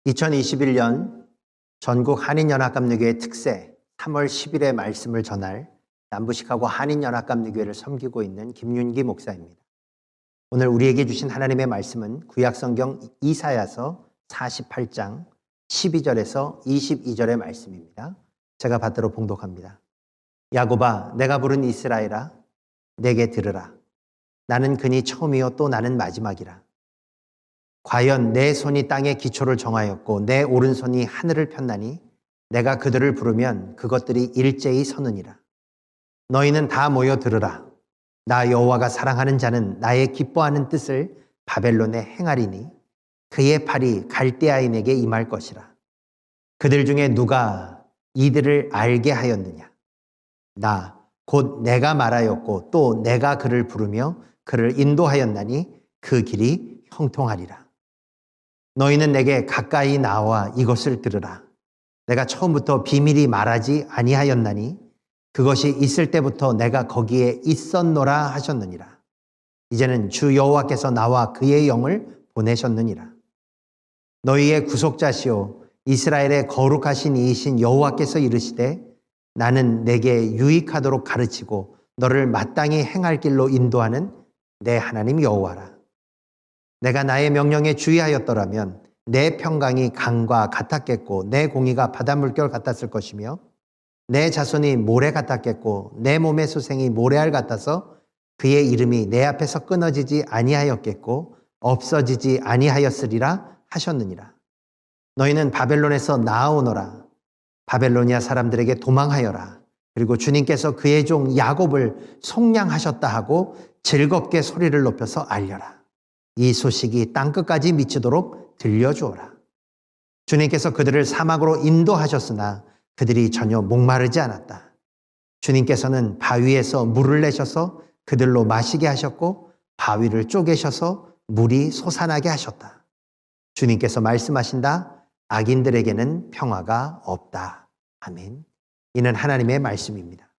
2021년 전국 한인연합감리교회 특세 3월 10일의 말씀을 전할 남부시카고 한인연합감리교회를 섬기고 있는 김윤기 목사입니다. 오늘 우리에게 주신 하나님의 말씀은 구약성경 이사야서 48장 12절에서 22절의 말씀입니다. 제가 받들어 봉독합니다. 야곱아, 내가 부른 이스라엘아, 내게 들으라. 나는 그니 처음이요 또 나는 마지막이라. 과연 내 손이 땅에 기초를 정하였고 내 오른손이 하늘을 폈나니 내가 그들을 부르면 그것들이 일제히 서느니라. 너희는 다 모여 들으라. 나 여호와가 사랑하는 자는 나의 기뻐하는 뜻을 바벨론에 행하리니 그의 팔이 갈대아인에게 임할 것이라. 그들 중에 누가 이들을 알게 하였느냐? 나 곧 내가 말하였고 또 내가 그를 부르며 그를 인도하였나니 그 길이 형통하리라. 너희는 내게 가까이 나와 이것을 들으라. 내가 처음부터 비밀이 말하지 아니하였나니 그것이 있을 때부터 내가 거기에 있었노라 하셨느니라. 이제는 주 여호와께서 나와 그의 영을 보내셨느니라. 너희의 구속자시오 이스라엘의 거룩하신 이이신 여호와께서 이르시되 나는 내게 유익하도록 가르치고 너를 마땅히 행할 길로 인도하는 내 하나님 여호와라. 내가 나의 명령에 주의하였더라면 내 평강이 강과 같았겠고 내 공의가 바닷물결 같았을 것이며 내 자손이 모래 같았겠고 내 몸의 소생이 모래알 같아서 그의 이름이 내 앞에서 끊어지지 아니하였겠고 없어지지 아니하였으리라 하셨느니라. 너희는 바벨론에서 나아오너라. 바벨로니아 사람들에게 도망하여라. 그리고 주님께서 그의 종 야곱을 속량하셨다 하고 즐겁게 소리를 높여서 알려라. 이 소식이 땅끝까지 미치도록 들려주어라. 주님께서 그들을 사막으로 인도하셨으나 그들이 전혀 목마르지 않았다. 주님께서는 바위에서 물을 내셔서 그들로 마시게 하셨고 바위를 쪼개셔서 물이 솟아나게 하셨다. 주님께서 말씀하신다. 악인들에게는 평화가 없다. 아멘. 이는 하나님의 말씀입니다.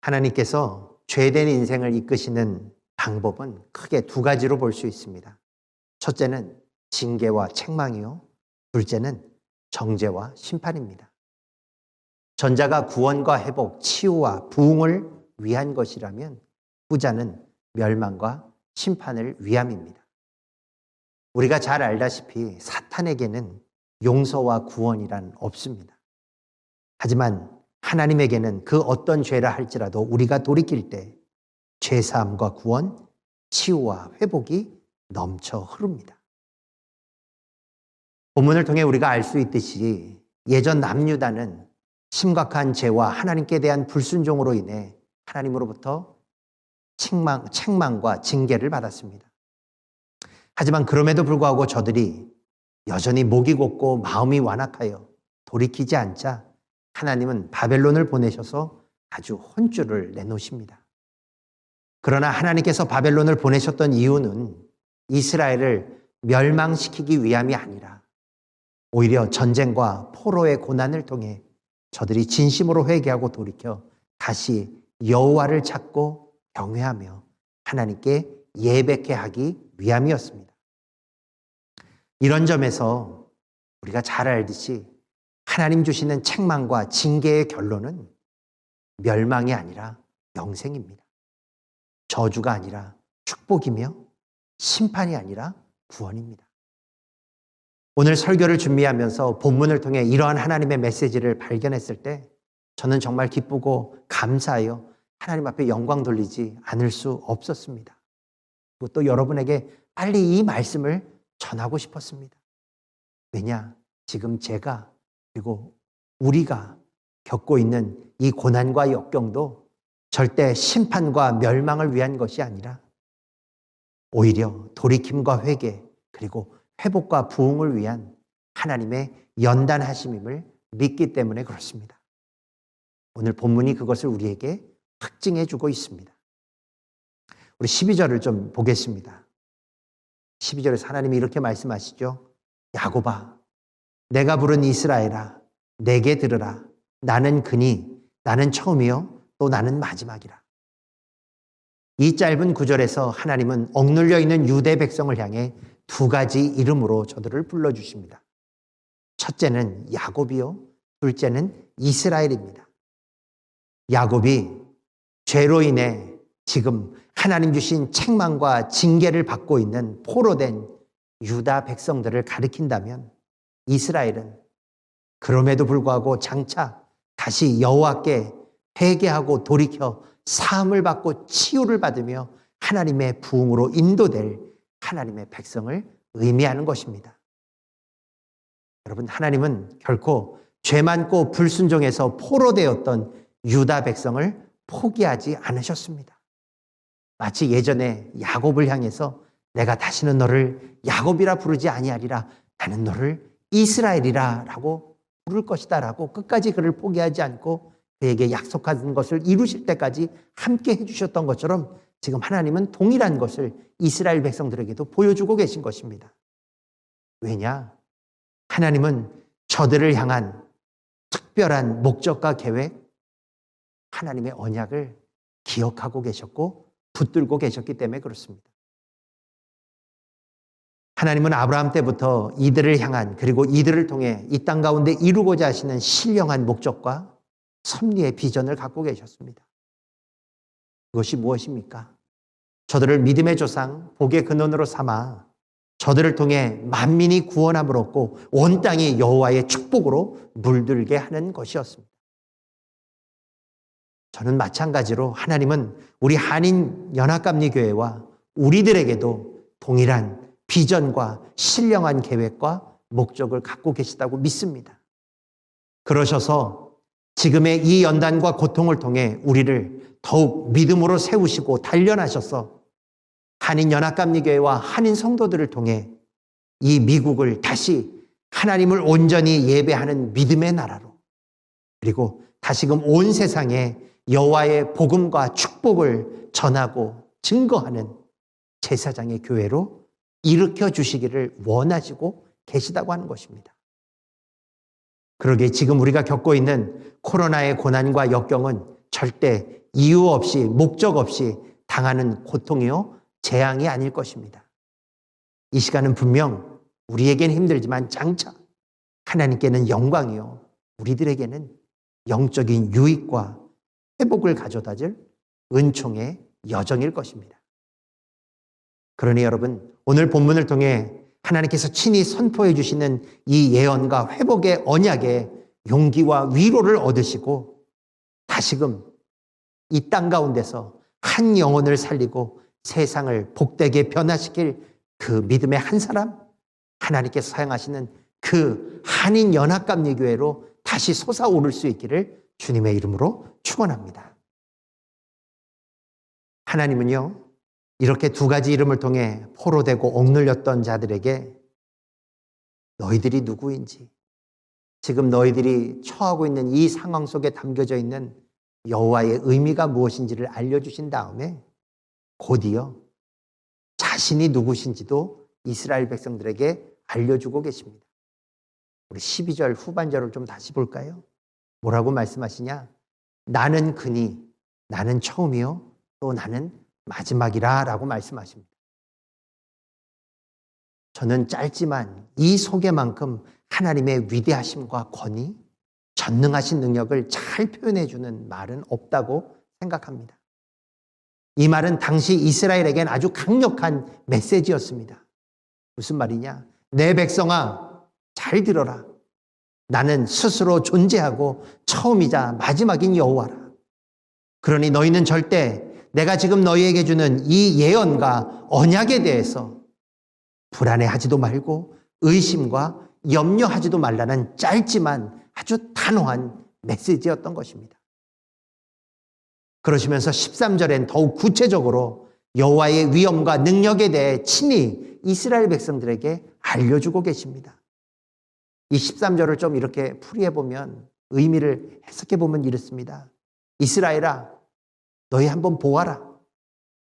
하나님께서 죄된 인생을 이끄시는 방법은 크게 두 가지로 볼 수 있습니다. 첫째는 징계와 책망이요. 둘째는 정죄와 심판입니다. 전자가 구원과 회복, 치유와 부흥을 위한 것이라면 후자는 멸망과 심판을 위함입니다. 우리가 잘 알다시피 사탄에게는 용서와 구원이란 없습니다. 하지만 하나님에게는 그 어떤 죄라 할지라도 우리가 돌이킬 때 죄사함과 구원, 치유와 회복이 넘쳐 흐릅니다. 본문을 통해 우리가 알 수 있듯이 예전 남유다는 심각한 죄와 하나님께 대한 불순종으로 인해 하나님으로부터 책망과 징계를 받았습니다. 하지만 그럼에도 불구하고 저들이 여전히 목이 곧고 마음이 완악하여 돌이키지 않자 하나님은 바벨론을 보내셔서 아주 혼쭐을 내놓으십니다. 그러나 하나님께서 바벨론을 보내셨던 이유는 이스라엘을 멸망시키기 위함이 아니라 오히려 전쟁과 포로의 고난을 통해 저들이 진심으로 회개하고 돌이켜 다시 여호와를 찾고 경외하며 하나님께 예배케 하기 위함이었습니다. 이런 점에서 우리가 잘 알듯이 하나님 주시는 책망과 징계의 결론은 멸망이 아니라 영생입니다. 저주가 아니라 축복이며 심판이 아니라 구원입니다. 오늘 설교를 준비하면서 본문을 통해 이러한 하나님의 메시지를 발견했을 때 저는 정말 기쁘고 감사하여 하나님 앞에 영광 돌리지 않을 수 없었습니다. 그리고 또 여러분에게 빨리 이 말씀을 전하고 싶었습니다. 왜냐? 지금 제가 그리고 우리가 겪고 있는 이 고난과 역경도 절대 심판과 멸망을 위한 것이 아니라 오히려 돌이킴과 회개 그리고 회복과 부흥을 위한 하나님의 연단하심임을 믿기 때문에 그렇습니다. 오늘 본문이 그것을 우리에게 확증해 주고 있습니다. 우리 12절을 좀 보겠습니다. 12절에서 하나님이 이렇게 말씀하시죠. 야곱아, 내가 부른 이스라엘아, 내게 들으라. 나는 그니, 나는 처음이요 또 나는 마지막이라. 이 짧은 구절에서 하나님은 억눌려 있는 유대 백성을 향해 두 가지 이름으로 저들을 불러주십니다. 첫째는 야곱이요, 둘째는 이스라엘입니다. 야곱이 죄로 인해 지금 하나님 주신 책망과 징계를 받고 있는 포로된 유다 백성들을 가리킨다면, 이스라엘은 그럼에도 불구하고 장차 다시 여호와께 회개하고 돌이켜 사함을 받고 치유를 받으며 하나님의 부흥으로 인도될 하나님의 백성을 의미하는 것입니다. 여러분, 하나님은 결코 죄 많고 불순종해서 포로되었던 유다 백성을 포기하지 않으셨습니다. 마치 예전에 야곱을 향해서 내가 다시는 너를 야곱이라 부르지 아니하리라, 나는 너를 이스라엘이라 라고 부를 것이다 라고 끝까지 그를 포기하지 않고 그에게 약속한 것을 이루실 때까지 함께 해주셨던 것처럼, 지금 하나님은 동일한 것을 이스라엘 백성들에게도 보여주고 계신 것입니다. 왜냐? 하나님은 저들을 향한 특별한 목적과 계획, 하나님의 언약을 기억하고 계셨고 붙들고 계셨기 때문에 그렇습니다. 하나님은 아브라함 때부터 이들을 향한, 그리고 이들을 통해 이 땅 가운데 이루고자 하시는 신령한 목적과 섭리의 비전을 갖고 계셨습니다. 그것이 무엇입니까? 저들을 믿음의 조상, 복의 근원으로 삼아 저들을 통해 만민이 구원함을 얻고 온 땅이 여호와의 축복으로 물들게 하는 것이었습니다. 저는 마찬가지로 하나님은 우리 한인연합감리교회와 우리들에게도 동일한 비전과 신령한 계획과 목적을 갖고 계시다고 믿습니다. 그러셔서 지금의 이 연단과 고통을 통해 우리를 더욱 믿음으로 세우시고 단련하셔서 한인연합감리교회와 한인 성도들을 통해 이 미국을 다시 하나님을 온전히 예배하는 믿음의 나라로, 그리고 다시금 온 세상에 여호와의 복음과 축복을 전하고 증거하는 제사장의 교회로 일으켜 주시기를 원하시고 계시다고 하는 것입니다. 그러기에 지금 우리가 겪고 있는 코로나의 고난과 역경은 절대 이유 없이, 목적 없이 당하는 고통이요, 재앙이 아닐 것입니다. 이 시간은 분명 우리에게는 힘들지만 장차 하나님께는 영광이요, 우리들에게는 영적인 유익과 회복을 가져다 줄 은총의 여정일 것입니다. 그러니 여러분, 오늘 본문을 통해 하나님께서 친히 선포해 주시는 이 예언과 회복의 언약에 용기와 위로를 얻으시고 다시금 이 땅 가운데서 한 영혼을 살리고 세상을 복되게 변화시킬 그 믿음의 한 사람, 하나님께서 사용하시는 그 한인연합감리교회로 다시 솟아오를 수 있기를 주님의 이름으로 축원합니다. 하나님은요, 이렇게 두 가지 이름을 통해 포로되고 억눌렸던 자들에게 너희들이 누구인지, 지금 너희들이 처하고 있는 이 상황 속에 담겨져 있는 여호와의 의미가 무엇인지를 알려주신 다음에 곧이어 자신이 누구신지도 이스라엘 백성들에게 알려주고 계십니다. 우리 12절 후반절을 좀 다시 볼까요? 뭐라고 말씀하시냐? 나는 그니, 나는 처음이요 또 나는 마지막이라 라고 말씀하십니다. 저는 짧지만 이 소개만큼 하나님의 위대하심과 권위, 전능하신 능력을 잘 표현해주는 말은 없다고 생각합니다. 이 말은 당시 이스라엘에겐 아주 강력한 메시지였습니다. 무슨 말이냐? 내 백성아, 잘 들어라. 나는 스스로 존재하고 처음이자 마지막인 여호와라. 그러니 너희는 절대 내가 지금 너희에게 주는 이 예언과 언약에 대해서 불안해하지도 말고 의심과 염려하지도 말라는 짧지만 아주 단호한 메시지였던 것입니다. 그러시면서 13절엔 더욱 구체적으로 여호와의 위엄과 능력에 대해 친히 이스라엘 백성들에게 알려주고 계십니다. 이 13절을 좀 이렇게 풀이해보면, 의미를 해석해보면 이렇습니다. 이스라엘아, 너희 한번 보아라.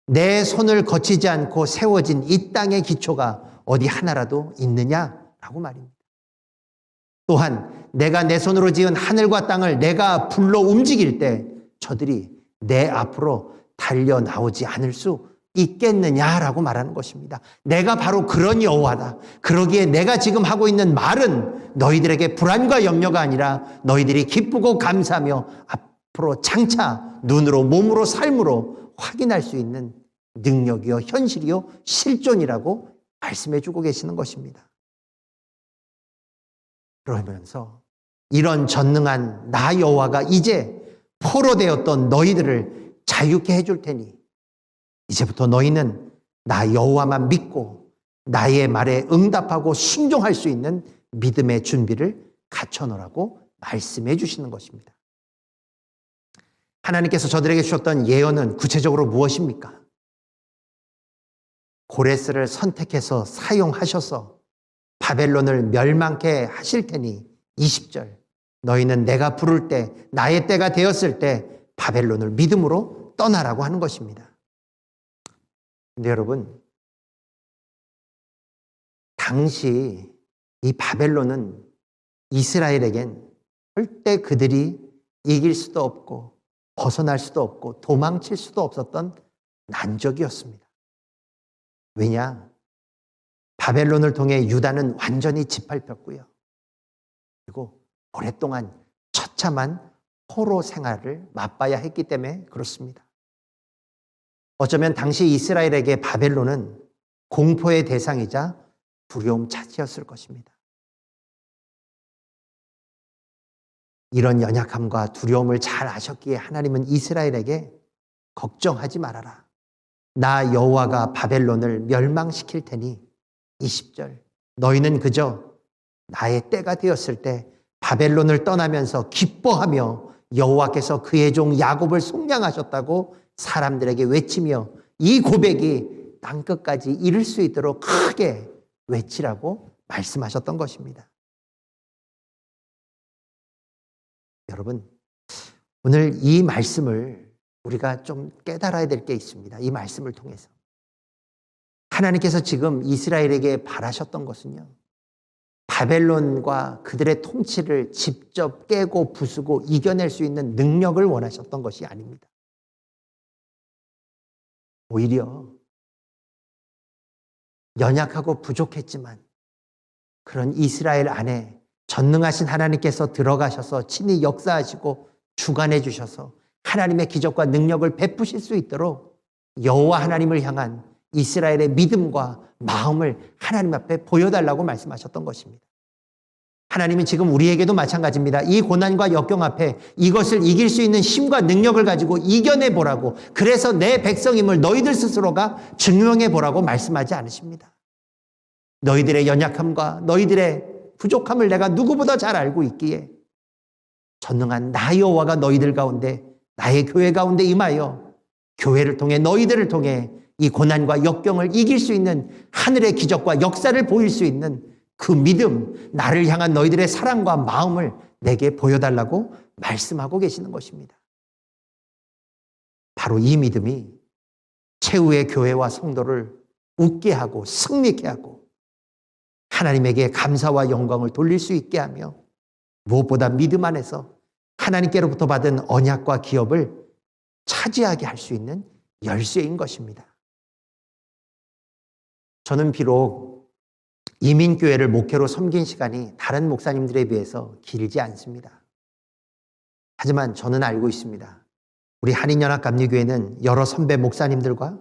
내 손을 거치지 않고 세워진 이 땅의 기초가 어디 하나라도 있느냐라고 말입니다. 또한 내가 내 손으로 지은 하늘과 땅을 내가 불러 움직일 때 저들이 내 앞으로 달려 나오지 않을 수 있겠느냐라고 말하는 것입니다. 내가 바로 그런 여호와다. 그러기에 내가 지금 하고 있는 말은 너희들에게 불안과 염려가 아니라 너희들이 기쁘고 감사하며 앞으로 장차 눈으로 몸으로 삶으로 확인할 수 있는 능력이요 현실이요 실존이라고 말씀해 주고 계시는 것입니다. 그러면서 이런 전능한 나 여호와가 이제 포로되었던 너희들을 자유케 해줄 테니 이제부터 너희는 나 여호와만 믿고 나의 말에 응답하고 순종할 수 있는 믿음의 준비를 갖춰놓으라고 말씀해 주시는 것입니다. 하나님께서 저들에게 주셨던 예언은 구체적으로 무엇입니까? 고레스를 선택해서 사용하셔서 바벨론을 멸망케 하실 테니 20절 너희는 내가 부를 때 나의 때가 되었을 때 바벨론을 믿음으로 떠나라고 하는 것입니다. 근데 여러분, 당시 이 바벨론은 이스라엘에겐 절대 그들이 이길 수도 없고 벗어날 수도 없고 도망칠 수도 없었던 난적이었습니다. 왜냐? 바벨론을 통해 유다는 완전히 짓밟혔고요. 그리고 오랫동안 처참한 포로 생활을 맛봐야 했기 때문에 그렇습니다. 어쩌면 당시 이스라엘에게 바벨론은 공포의 대상이자 두려움 자체였을 것입니다. 이런 연약함과 두려움을 잘 아셨기에 하나님은 이스라엘에게 걱정하지 말아라. 나 여호와가 바벨론을 멸망시킬 테니 20절 너희는 그저 나의 때가 되었을 때 바벨론을 떠나면서 기뻐하며 여호와께서 그의 종 야곱을 속량하셨다고 사람들에게 외치며 이 고백이 땅끝까지 이를 수 있도록 크게 외치라고 말씀하셨던 것입니다. 여러분, 오늘 이 말씀을 우리가 좀 깨달아야 될 게 있습니다. 이 말씀을 통해서 하나님께서 지금 이스라엘에게 바라셨던 것은요, 바벨론과 그들의 통치를 직접 깨고 부수고 이겨낼 수 있는 능력을 원하셨던 것이 아닙니다. 오히려 연약하고 부족했지만 그런 이스라엘 안에 전능하신 하나님께서 들어가셔서 친히 역사하시고 주관해 주셔서 하나님의 기적과 능력을 베푸실 수 있도록 여호와 하나님을 향한 이스라엘의 믿음과 마음을 하나님 앞에 보여달라고 말씀하셨던 것입니다. 하나님은 지금 우리에게도 마찬가지입니다. 이 고난과 역경 앞에 이것을 이길 수 있는 힘과 능력을 가지고 이겨내보라고, 그래서 내 백성임을 너희들 스스로가 증명해보라고 말씀하지 않으십니다. 너희들의 연약함과 너희들의 부족함을 내가 누구보다 잘 알고 있기에 전능한 나 여호와가 너희들 가운데, 나의 교회 가운데 임하여 교회를 통해 너희들을 통해 이 고난과 역경을 이길 수 있는 하늘의 기적과 역사를 보일 수 있는 그 믿음, 나를 향한 너희들의 사랑과 마음을 내게 보여달라고 말씀하고 계시는 것입니다. 바로 이 믿음이 최후의 교회와 성도를 웃게 하고 승리케 하고 하나님에게 감사와 영광을 돌릴 수 있게 하며 무엇보다 믿음 안에서 하나님께로부터 받은 언약과 기업을 차지하게 할 수 있는 열쇠인 것입니다. 저는 비록 이민교회를 목회로 섬긴 시간이 다른 목사님들에 비해서 길지 않습니다. 하지만 저는 알고 있습니다. 우리 한인연합감리교회는 여러 선배 목사님들과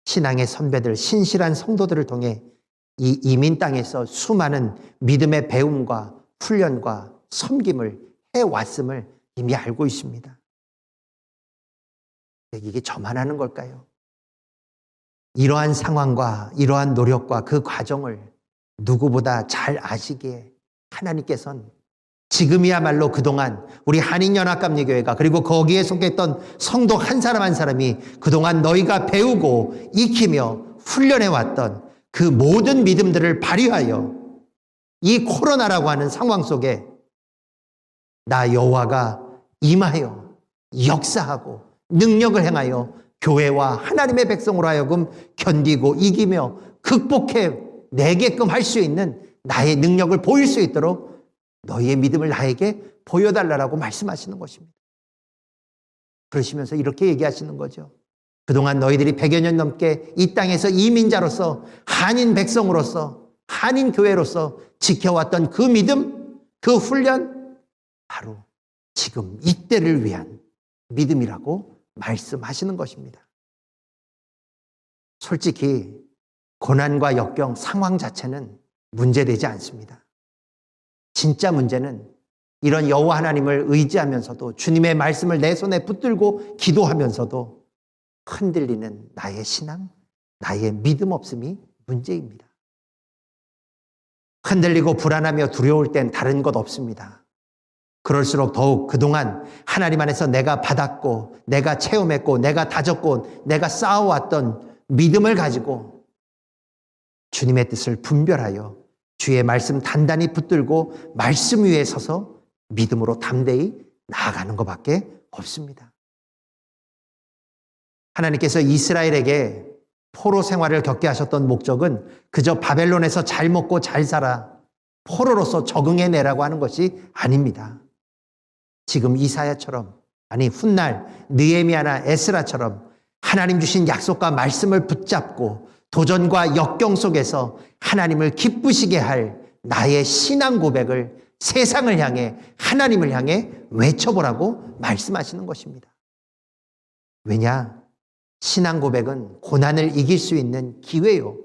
신앙의 선배들, 신실한 성도들을 통해 이 이민 땅에서 수많은 믿음의 배움과 훈련과 섬김을 해왔음을 이미 알고 있습니다. 이게 저만 하는 걸까요? 이러한 상황과 이러한 노력과 그 과정을 누구보다 잘 아시기에 하나님께서는 지금이야말로 그동안 우리 한인연합감리교회가 그리고 거기에 속했던 성도 한 사람 한 사람이 그동안 너희가 배우고 익히며 훈련해왔던 그 모든 믿음들을 발휘하여 이 코로나라고 하는 상황 속에 나 여호와가 임하여 역사하고 능력을 행하여 교회와 하나님의 백성으로 하여금 견디고 이기며 극복해 내게끔 할 수 있는 나의 능력을 보일 수 있도록 너희의 믿음을 나에게 보여달라고 말씀하시는 것입니다. 그러시면서 이렇게 얘기하시는 거죠. 그동안 너희들이 100여 년 넘게 이 땅에서 이민자로서 한인 백성으로서 한인 교회로서 지켜왔던 그 믿음, 그 훈련, 바로 지금 이때를 위한 믿음이라고 말씀하시는 것입니다. 솔직히 고난과 역경, 상황 자체는 문제되지 않습니다. 진짜 문제는 이런 여호와 하나님을 의지하면서도 주님의 말씀을 내 손에 붙들고 기도하면서도 흔들리는 나의 신앙, 나의 믿음 없음이 문제입니다. 흔들리고 불안하며 두려울 땐 다른 것 없습니다. 그럴수록 더욱 그동안 하나님 안에서 내가 받았고 내가 체험했고 내가 다졌고 내가 쌓아왔던 믿음을 가지고 주님의 뜻을 분별하여 주의 말씀 단단히 붙들고 말씀 위에 서서 믿음으로 담대히 나아가는 것밖에 없습니다. 하나님께서 이스라엘에게 포로 생활을 겪게 하셨던 목적은 그저 바벨론에서 잘 먹고 잘 살아 포로로서 적응해내라고 하는 것이 아닙니다. 지금 이사야처럼, 아니 훗날 느헤미야나 에스라처럼 하나님 주신 약속과 말씀을 붙잡고 도전과 역경 속에서 하나님을 기쁘시게 할 나의 신앙 고백을 세상을 향해, 하나님을 향해 외쳐보라고 말씀하시는 것입니다. 왜냐? 신앙 고백은 고난을 이길 수 있는 기회요.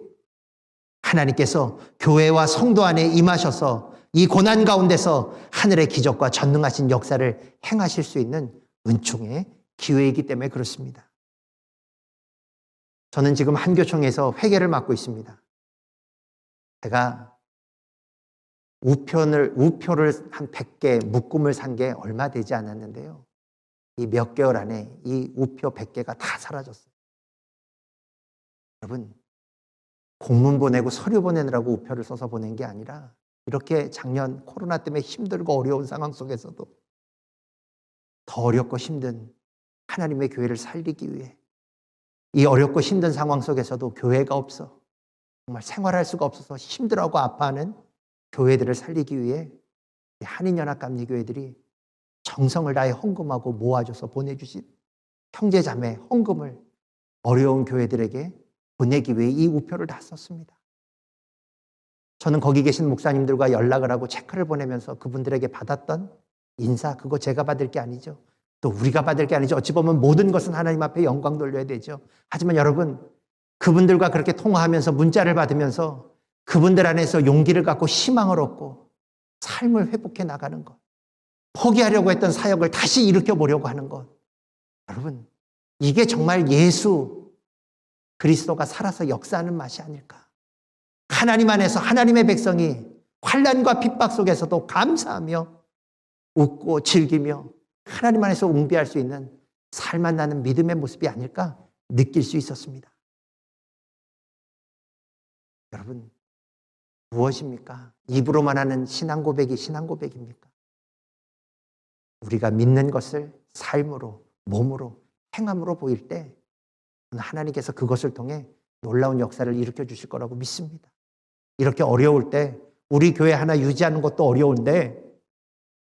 하나님께서 교회와 성도 안에 임하셔서 이 고난 가운데서 하늘의 기적과 전능하신 역사를 행하실 수 있는 은총의 기회이기 때문에 그렇습니다. 저는 지금 한교총에서 회계를 맡고 있습니다. 제가 우표를 한 100개 묶음을 산 게 얼마 되지 않았는데요. 이 몇 개월 안에 이 우표 100개가 다 사라졌어요. 여러분, 공문 보내고 서류 보내느라고 우표를 써서 보낸 게 아니라 이렇게 작년 코로나 때문에 힘들고 어려운 상황 속에서도 더 어렵고 힘든 하나님의 교회를 살리기 위해 이 어렵고 힘든 상황 속에서도 교회가 없어 정말 생활할 수가 없어서 힘들어하고 아파하는 교회들을 살리기 위해 한인연합감리교회들이 정성을 다해 헌금하고 모아줘서 보내주신 형제자매 헌금을 어려운 교회들에게 보내기 위해 이 우표를 다 썼습니다. 저는 거기 계신 목사님들과 연락을 하고 체크를 보내면서 그분들에게 받았던 인사, 그거 제가 받을 게 아니죠. 또 우리가 받을 게 아니죠. 어찌 보면 모든 것은 하나님 앞에 영광 돌려야 되죠. 하지만 여러분, 그분들과 그렇게 통화하면서 문자를 받으면서 그분들 안에서 용기를 갖고 희망을 얻고 삶을 회복해 나가는 것, 포기하려고 했던 사역을 다시 일으켜 보려고 하는 것, 여러분, 이게 정말 예수 그리스도가 살아서 역사하는 맛이 아닐까. 하나님 안에서 하나님의 백성이 환난과 핍박 속에서도 감사하며 웃고 즐기며 하나님 안에서 웅비할 수 있는 살만 나는 믿음의 모습이 아닐까 느낄 수 있었습니다. 여러분, 무엇입니까? 입으로만 하는 신앙 고백이 신앙 고백입니까? 우리가 믿는 것을 삶으로, 몸으로, 행함으로 보일 때 하나님께서 그것을 통해 놀라운 역사를 일으켜 주실 거라고 믿습니다. 이렇게 어려울 때 우리 교회 하나 유지하는 것도 어려운데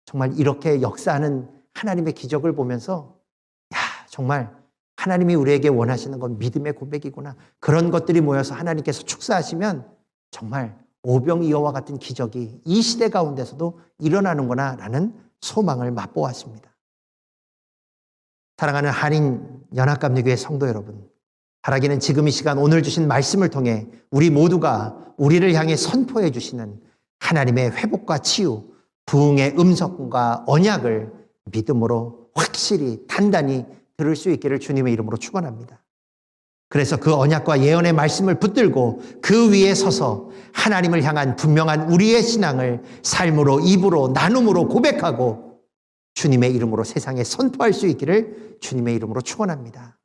정말 이렇게 역사하는 하나님의 기적을 보면서 야, 정말 하나님이 우리에게 원하시는 건 믿음의 고백이구나. 그런 것들이 모여서 하나님께서 축사하시면 정말 오병이어와 같은 기적이 이 시대 가운데서도 일어나는구나 라는 소망을 맛보았습니다. 사랑하는 한인연합감리교회 성도 여러분, 바라기는 지금 이 시간 오늘 주신 말씀을 통해 우리 모두가 우리를 향해 선포해 주시는 하나님의 회복과 치유, 부흥의 음성과 언약을 믿음으로 확실히 단단히 들을 수 있기를 주님의 이름으로 축원합니다. 그래서 그 언약과 예언의 말씀을 붙들고 그 위에 서서 하나님을 향한 분명한 우리의 신앙을 삶으로, 입으로, 나눔으로 고백하고 주님의 이름으로 세상에 선포할 수 있기를 주님의 이름으로 축원합니다.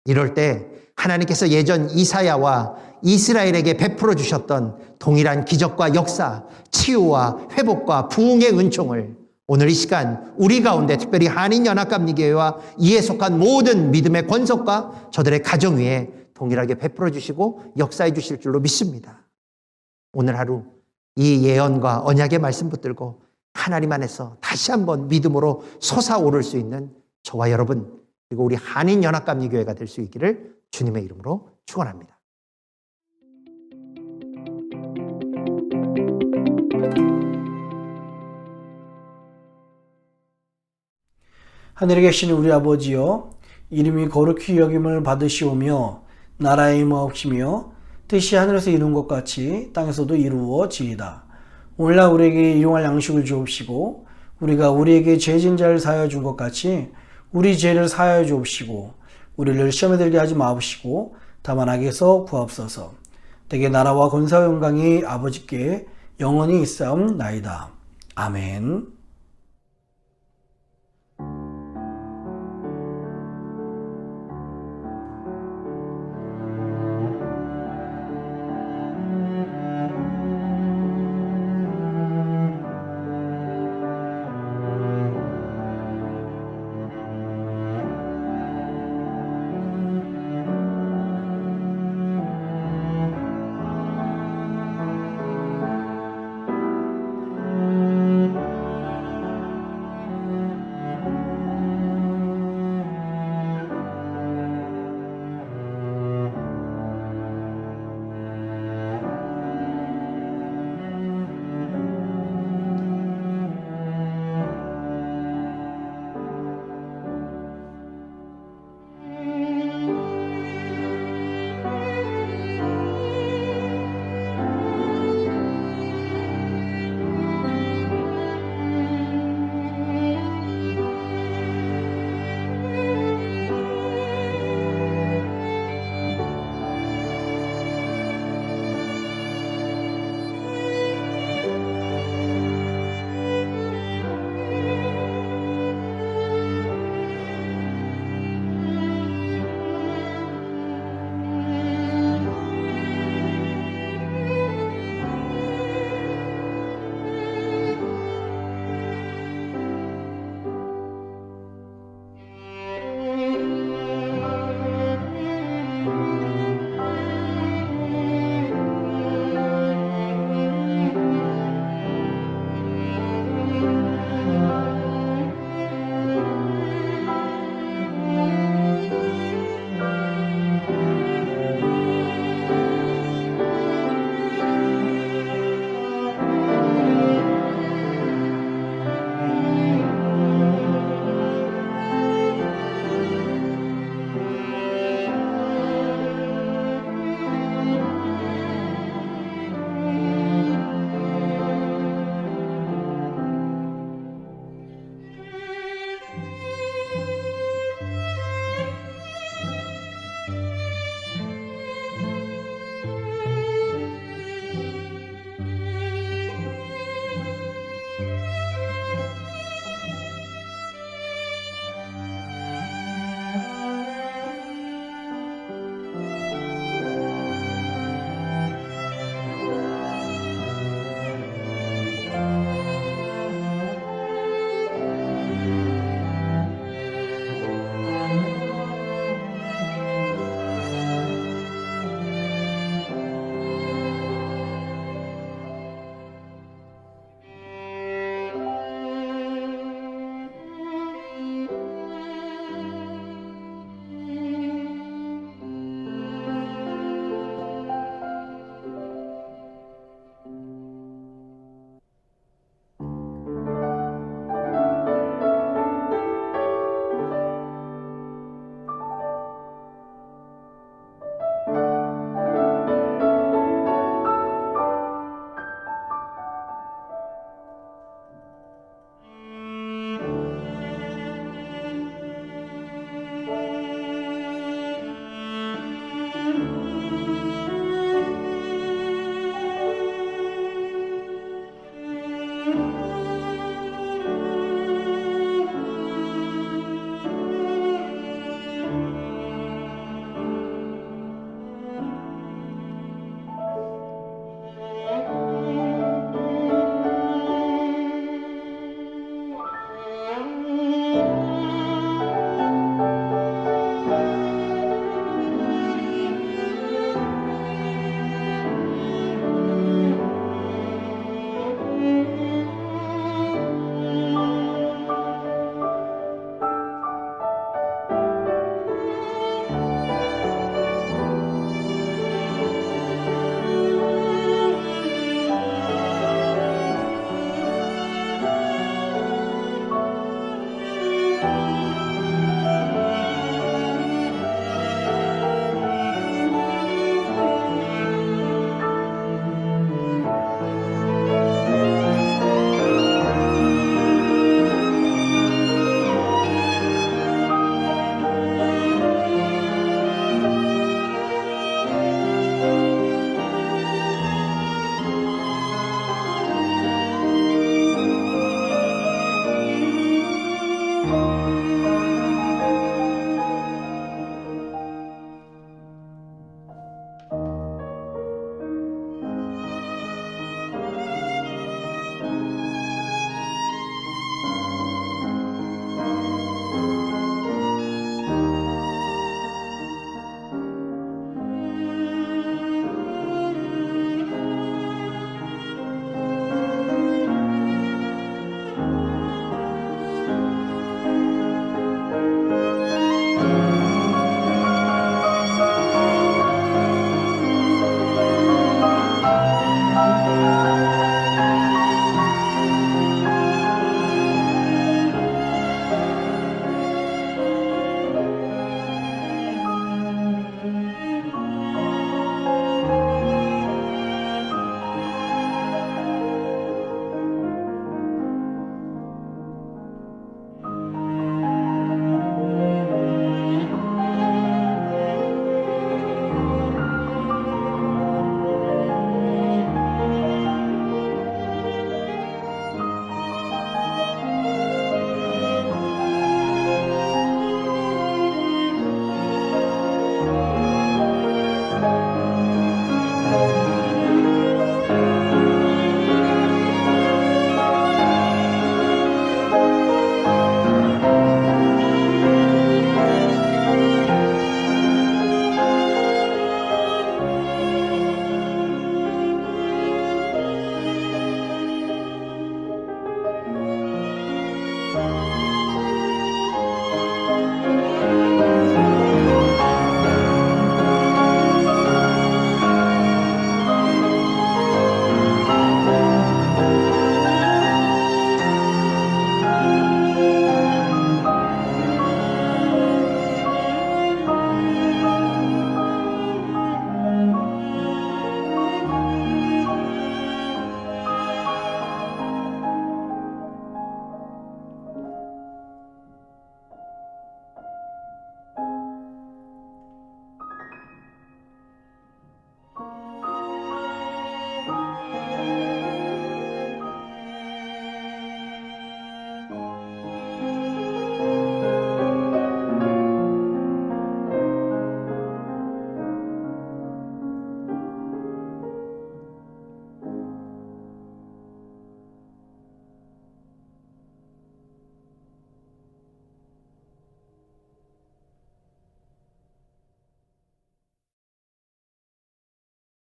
이럴 때 하나님께서 예전 이사야와 이스라엘에게 베풀어 주셨던 동일한 기적과 역사, 치유와 회복과 부흥의 은총을 오늘 이 시간 우리 가운데 특별히 한인연합감리교회와 이에 속한 모든 믿음의 권속과 저들의 가정 위에 동일하게 베풀어 주시고 역사해 주실 줄로 믿습니다. 오늘 하루 이 예언과 언약의 말씀 붙들고 하나님 안에서 다시 한번 믿음으로 솟아오를 수 있는 저와 여러분 그리고 우리 한인연합감리교회가 될 수 있기를 주님의 이름으로 축원합니다. 하늘에 계신 우리 아버지여, 이름이 거룩히 여김을 받으시오며 나라의 임하옵시며 뜻이 하늘에서 이룬 것 같이 땅에서도 이루어지이다. 오늘날 우리에게 일용할 양식을 주옵시고 우리가 우리에게 죄진 자를 사하여 준 것 같이 우리 죄를 사하여 주옵시고 우리를 시험에 들게 하지 마옵시고 다만 악에서 구하옵소서. 대개 나라와 권세와 영광이 아버지께 영원히 있사옵나이다. 아멘.